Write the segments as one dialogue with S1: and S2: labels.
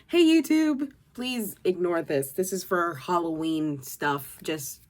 S1: Hey YouTube, please ignore this. This is for Halloween stuff. Just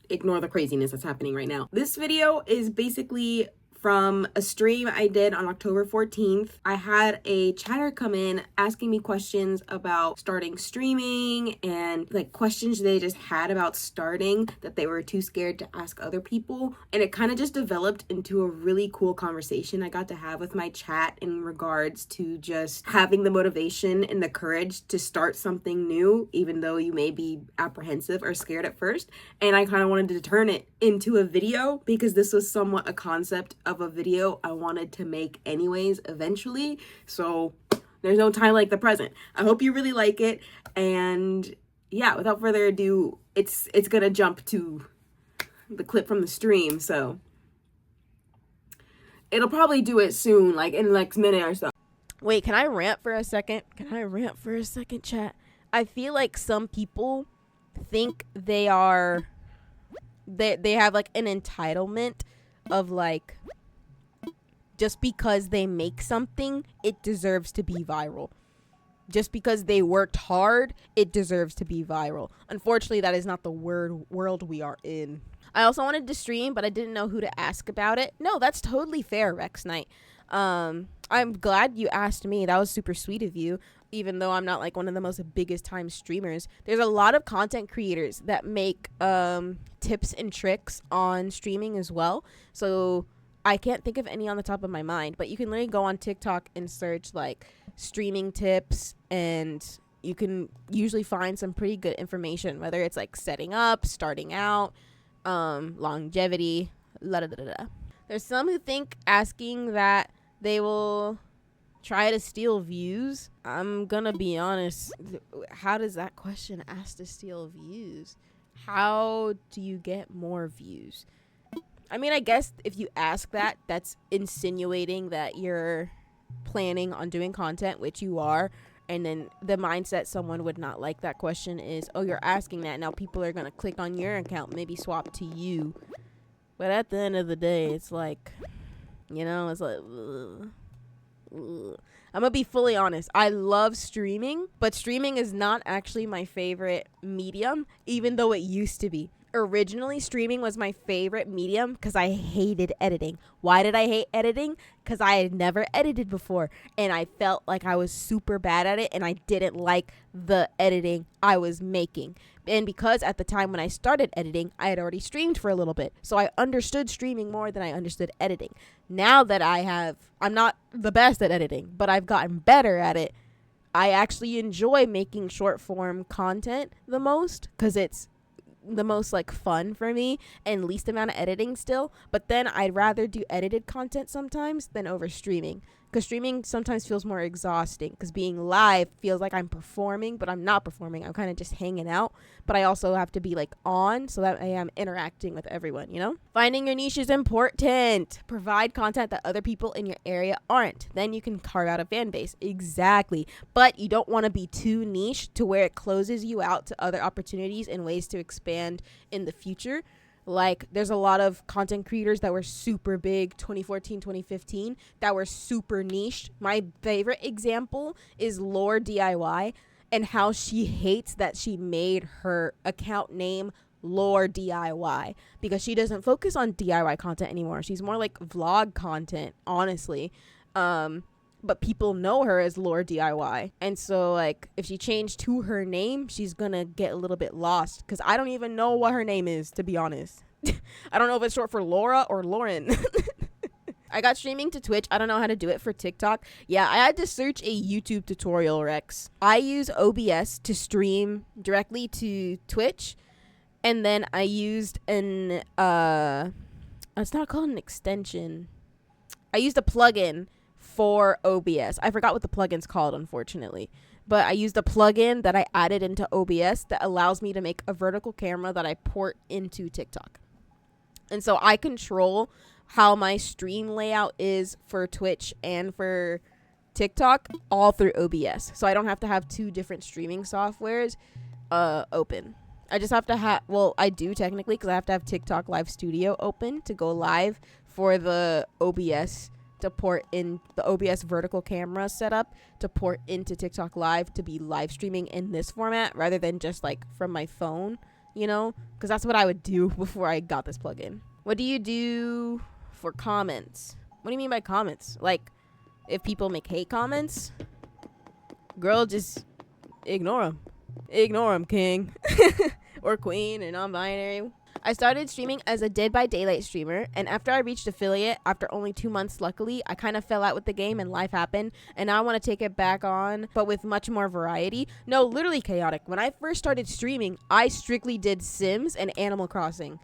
S1: ignore the craziness that's happening right now. This video is basically from a stream I did on October 14th. I had a chatter come in asking me questions about starting streaming and like questions they just had about starting that they were too scared to ask other people. And it kind of just developed into a really cool conversation I got to have with my chat in regards to just having the motivation and the courage to start something new, even though you may be apprehensive or scared at first. And I kind of wanted to turn it into a video because this was somewhat a concept of a video I wanted to make anyways eventually. So there's no time like the present. I hope you really like it. And yeah, without further ado, it's gonna jump to the clip from the stream. So it'll probably do it soon, like in the next minute or so.
S2: Wait, can I rant for a second? Chat? I feel like some people think they have like an entitlement of like, just because they make something, it deserves to be viral. Just because they worked hard, it deserves to be viral. Unfortunately, that is not the world we are in. I also wanted to stream, but I didn't know who to ask about it. No, that's totally fair, Rex Knight. I'm glad you asked me. That was super sweet of you, even though I'm not like one of the most biggest time streamers. There's a lot of content creators that make tips and tricks on streaming as well. So I can't think of any on the top of my mind, but you can literally go on TikTok and search like streaming tips, and you can usually find some pretty good information, whether it's like setting up, starting out, longevity, la da da da. There's some who think asking that they will try to steal views. I'm gonna be honest. How does that question ask to steal views? How do you get more views? I mean, I guess if you ask that, that's insinuating that you're planning on doing content, which you are. And then the mindset someone would not like that question is, oh, you're asking that. Now people are going to click on your account, maybe swap to you. But at the end of the day, it's like, it's like, ugh. I'm gonna be fully honest. I love streaming, but streaming is not actually my favorite medium, even though it used to be. Originally, streaming was my favorite medium because I hated editing. Why did I hate editing? Because I had never edited before, and I felt like I was super bad at it, and I didn't like the editing I was making. And because at the time when I started editing, I had already streamed for a little bit, so I understood streaming more than I understood editing. Now that I'm not the best at editing, but I've gotten better at it. I actually enjoy making short form content the most because it's the most like fun for me and least amount of editing still. But then I'd rather do edited content sometimes than over streaming, because streaming sometimes feels more exhausting, because being live feels like I'm performing, but I'm not performing. I'm kind of just hanging out, but I also have to be like on so that I am interacting with everyone, Finding your niche is important. Provide content that other people in your area aren't. Then you can carve out a fan base. Exactly. But you don't want to be too niche to where it closes you out to other opportunities and ways to expand in the future. Like, there's a lot of content creators that were super big 2014, 2015 that were super niche. My favorite example is Lore DIY, and how she hates that she made her account name Lore DIY, because she doesn't focus on DIY content anymore. She's more like vlog content, honestly. But people know her as Lore DIY. And so, like, if she changed to her name, she's gonna get a little bit lost, because I don't even know what her name is, to be honest. I don't know if it's short for Laura or Lauren. I got streaming to Twitch. I don't know how to do it for TikTok. Yeah, I had to search a YouTube tutorial, Rex. I use OBS to stream directly to Twitch. And then I used it's not called an extension. I used a plugin for OBS. I forgot what the plugin's called, unfortunately. But I used a plugin that I added into OBS that allows me to make a vertical camera that I port into TikTok. And so I control how my stream layout is for Twitch and for TikTok all through OBS. So I don't have to have two different streaming softwares open. I just have to have, well, I do technically, because I have to have TikTok Live Studio open to go live for the OBS to port in the OBS vertical camera setup to port into TikTok Live to be live streaming in this format rather than just like from my phone, you know, because that's what I would do before I got this plugin. What do you do for comments? What do you mean by comments? Like, if people make hate comments, girl, just ignore them. Ignore them, king. Or queen or non-binary. I started streaming as a Dead by Daylight streamer, and after I reached affiliate, after only 2 months luckily, I kind of fell out with the game and life happened, and now I want to take it back on, but with much more variety. No, literally chaotic. When I first started streaming, I strictly did Sims and Animal Crossing,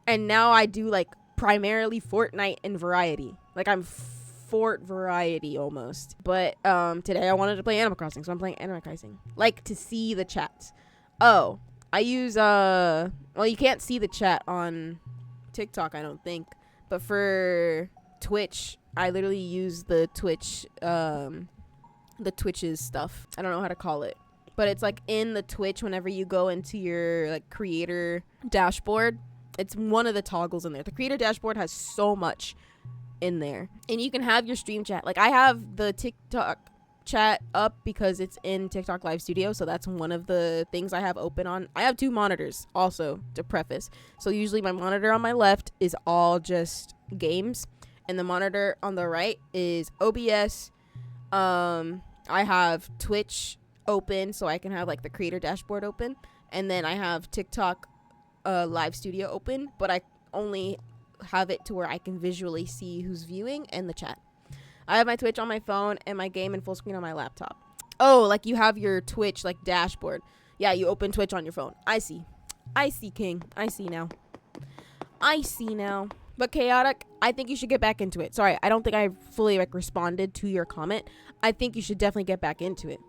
S2: and now I do like primarily Fortnite and variety. Like I'm Fort variety almost. But today I wanted to play Animal Crossing, so I'm playing Animal Crossing. Like to see the chats. Oh, I use well, you can't see the chat on TikTok, I don't think, but for Twitch I literally use the Twitch's stuff. I don't know how to call it, but it's like in the Twitch whenever you go into your like creator dashboard, it's one of the toggles in there. The creator dashboard has so much in there, and you can have your stream chat. Like I have the TikTok chat up because it's in TikTok Live Studio, so that's one of the things I have open on. I have 2 monitors also, to preface. So usually my monitor on my left is all just games, and the monitor on the right is OBS. I have Twitch open so I can have like the creator dashboard open, and then I have TikTok Live Studio open, but I only have it to where I can visually see who's viewing and the chat. I have my Twitch on my phone and my game in full screen on my laptop. Oh, like you have your Twitch like dashboard. Yeah, you open Twitch on your phone. I see, king. I see now. But chaotic, I think you should get back into it. Sorry, I don't think I fully like responded to your comment. I think you should definitely get back into it,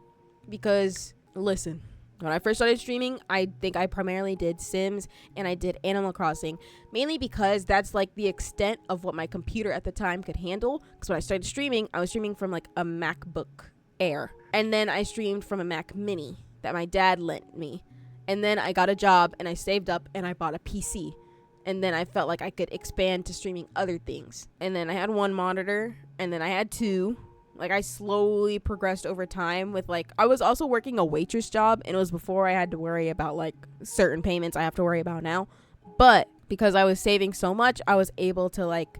S2: because listen, when I first started streaming, I think I primarily did Sims and I did Animal Crossing, mainly because that's like the extent of what my computer at the time could handle. Because when I started streaming, I was streaming from like a MacBook Air, and then I streamed from a Mac Mini that my dad lent me, and then I got a job and I saved up and I bought a PC, and then I felt like I could expand to streaming other things, and then I had 1 monitor, and then I had 2. Like I slowly progressed over time with like, I was also working a waitress job, and it was before I had to worry about like certain payments I have to worry about now. But because I was saving so much, I was able to like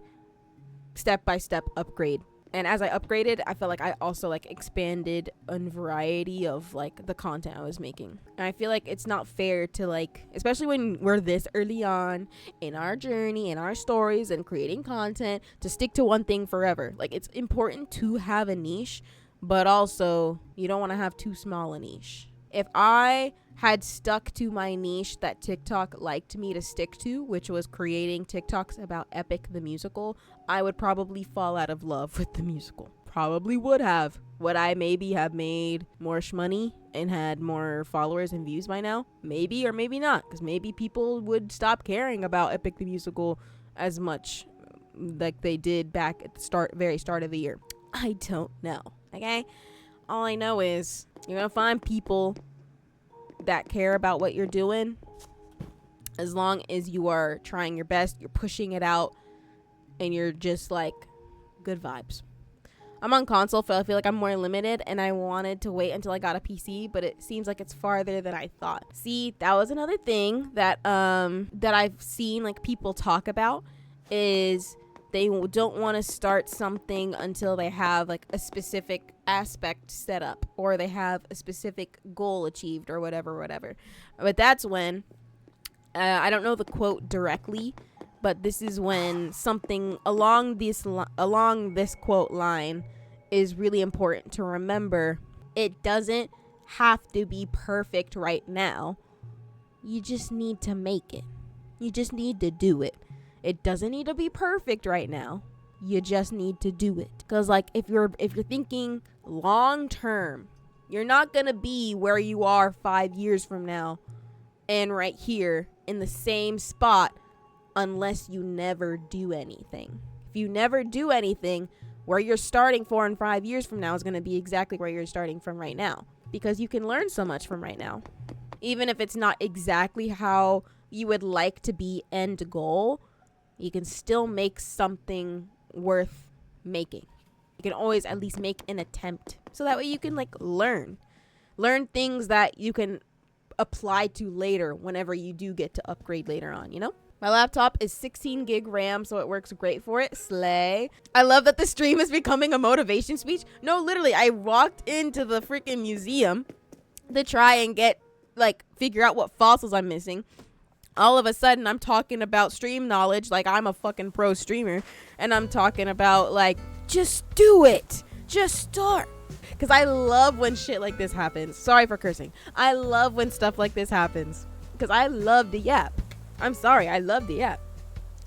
S2: step by step upgrade. And as I upgraded, I felt like I also like expanded on variety of like the content I was making. And I feel like it's not fair to like, especially when we're this early on in our journey, in our stories and creating content, to stick to one thing forever. Like it's important to have a niche, but also you don't want to have too small a niche. If I had stuck to my niche that TikTok liked me to stick to, which was creating TikToks about Epic the Musical, I would probably fall out of love with the musical. Probably would have. Would I maybe have made more shmoney and had more followers and views by now? Maybe or maybe not, because maybe people would stop caring about Epic the Musical as much like they did back at the very start of the year. I don't know, okay? All I know is you're gonna find people that care about what you're doing, as long as you are trying your best, you're pushing it out, and you're just like good vibes. I'm on console, so I feel like I'm more limited, and I wanted to wait until I got a PC, but it seems like it's farther than I thought. See, that was another thing that that I've seen like people talk about, is they don't want to start something until they have like a specific aspect set up, or they have a specific goal achieved, or whatever. But that's when I don't know the quote directly, but this is when something along this quote line is really important to remember. It doesn't have to be perfect right now. You just need to make it. You just need to do it. It doesn't need to be perfect right now. You just need to do it. Because like if you're thinking long term, you're not gonna be where you are 5 years from now and right here in the same spot unless you never do anything. If you never do anything, where you're starting 4 and 5 years from now is gonna be exactly where you're starting from right now. Because you can learn so much from right now. Even if it's not exactly how you would like to be end goal, you can still make something worth making. can always at least make an attempt. So that way you can like learn things that you can apply to later whenever you do get to upgrade later on, you know? My laptop is 16 gig RAM, so it works great for it. Slay. I love that the stream is becoming a motivation speech. No, literally, I walked into the freaking museum to try and figure out what fossils I'm missing. All of a sudden, I'm talking about stream knowledge like I'm a fucking pro streamer. And I'm talking about, like, just do it. Just start. Because I love when shit like this happens. Sorry for cursing. I love when stuff like this happens. Because I love the yap. I'm sorry, I love the app.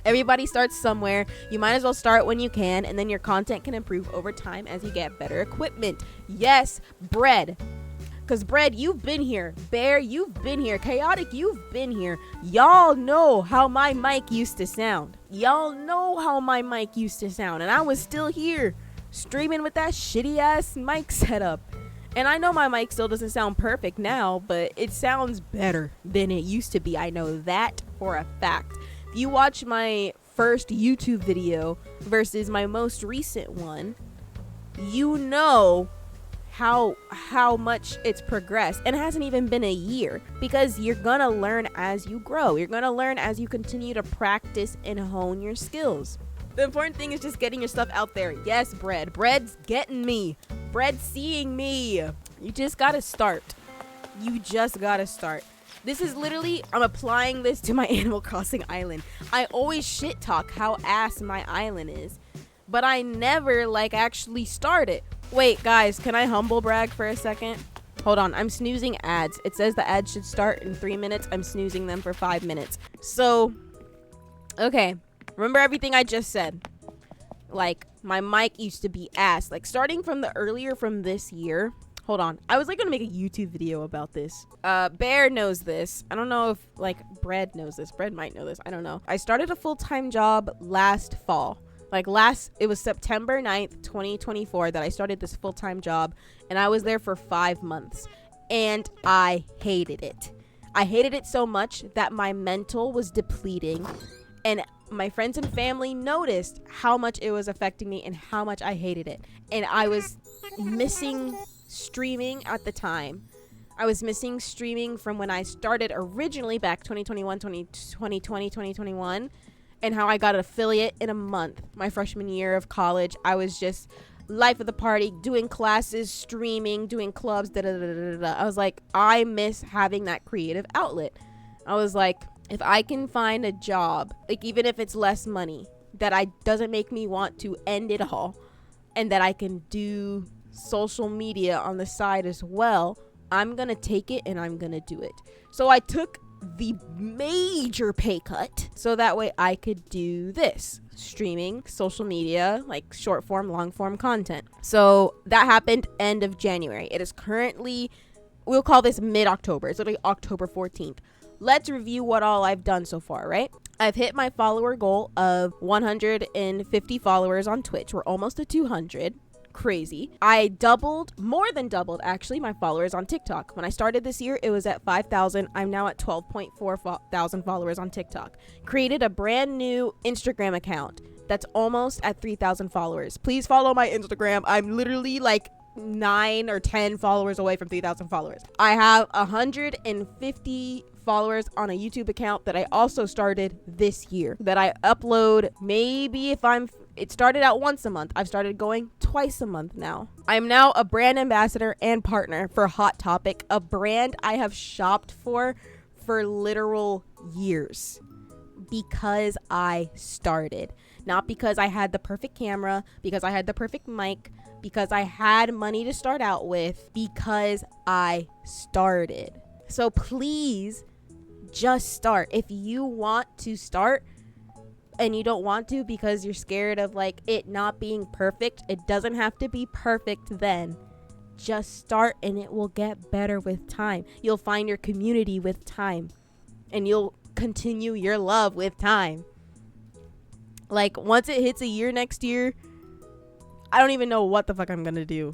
S2: Everybody starts somewhere. You might as well start when you can, and then your content can improve over time as you get better equipment. Yes, bread. Because bread, you've been here. Bear, you've been here. Chaotic, you've been here. Y'all know how my mic used to sound. And I was still here, streaming with that shitty ass mic setup. And I know my mic still doesn't sound perfect now, but it sounds better than it used to be. I know that for a fact. If you watch my first YouTube video versus my most recent one, you know how much it's progressed. And it hasn't even been a year, because you're gonna learn as you grow. You're gonna learn as you continue to practice and hone your skills. The important thing is just getting your stuff out there. Yes, bread. Bread's getting me. Bread's seeing me. You just gotta start. This is literally, I'm applying this to my Animal Crossing island. I always shit talk how ass my island is, but I never actually start it. Wait, guys, can I humble brag for a second? Hold on, I'm snoozing ads. It says the ads should start in 3 minutes. I'm snoozing them for 5 minutes. So, okay. Remember everything I just said. My mic used to be ass. Starting from this year. Hold on. I was gonna make a YouTube video about this. Bear knows this. I don't know if Bread knows this. Bread might know this. I don't know. I started a full-time job last fall. It was September 9th, 2024 that I started this full-time job, and I was there for 5 months, and I hated it. I hated it so much that my mental was depleting, and my friends and family noticed how much it was affecting me and how much I hated it. And I was missing streaming at the time. I was missing streaming from when I started originally back 2021, and how I got an affiliate in a month. My freshman year of college, I was just life of the party, doing classes, streaming, doing clubs, I was like, I miss having that creative outlet. I was like, if I can find a job, even if it's less money, that doesn't make me want to end it all, and that I can do social media on the side as well, I'm gonna take it and I'm gonna do it. So I took the major pay cut so that way I could do this, streaming, social media, short form, long form content. So that happened end of January. It is currently, we'll call this mid-October. It's literally October 14th. Let's review what all I've done so far, right? I've hit my follower goal of 150 followers on Twitch. We're almost at 200. Crazy. I more than doubled actually, my followers on TikTok. When I started this year, it was at 5,000. I'm now at 12.4 thousand followers on TikTok. Created a brand new Instagram account that's almost at 3,000 followers. Please follow my Instagram. I'm literally 9 or 10 followers away from 3,000 followers. I have 150 followers on a YouTube account that I also started this year, that I upload it started out once a month. I've started going twice a month now. I'm now a brand ambassador and partner for Hot Topic, a brand I have shopped for literal years, because I started. Not because I had the perfect camera, because I had the perfect mic, because I had money to start out with, because I started. So please just start. If you want to start and you don't want to because you're scared of it not being perfect, it doesn't have to be perfect then. Just start and it will get better with time. You'll find your community with time, and you'll continue your love with time. Once it hits a year next year, I don't even know what the fuck I'm gonna do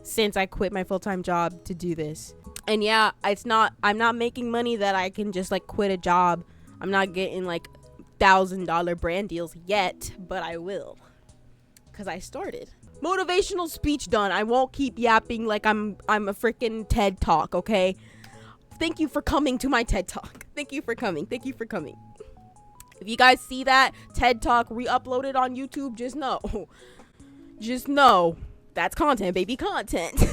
S2: since I quit my full-time job to do this. And yeah, I'm not making money that I can just quit a job. I'm not getting $1,000 brand deals yet, but I will. because I started. Motivational speech done. I won't keep yapping like I'm a freaking TED Talk, okay? Thank you for coming to my TED Talk. Thank you for coming. Thank you for coming. If you guys see that TED Talk re-uploaded on YouTube, just know that's content, baby, content.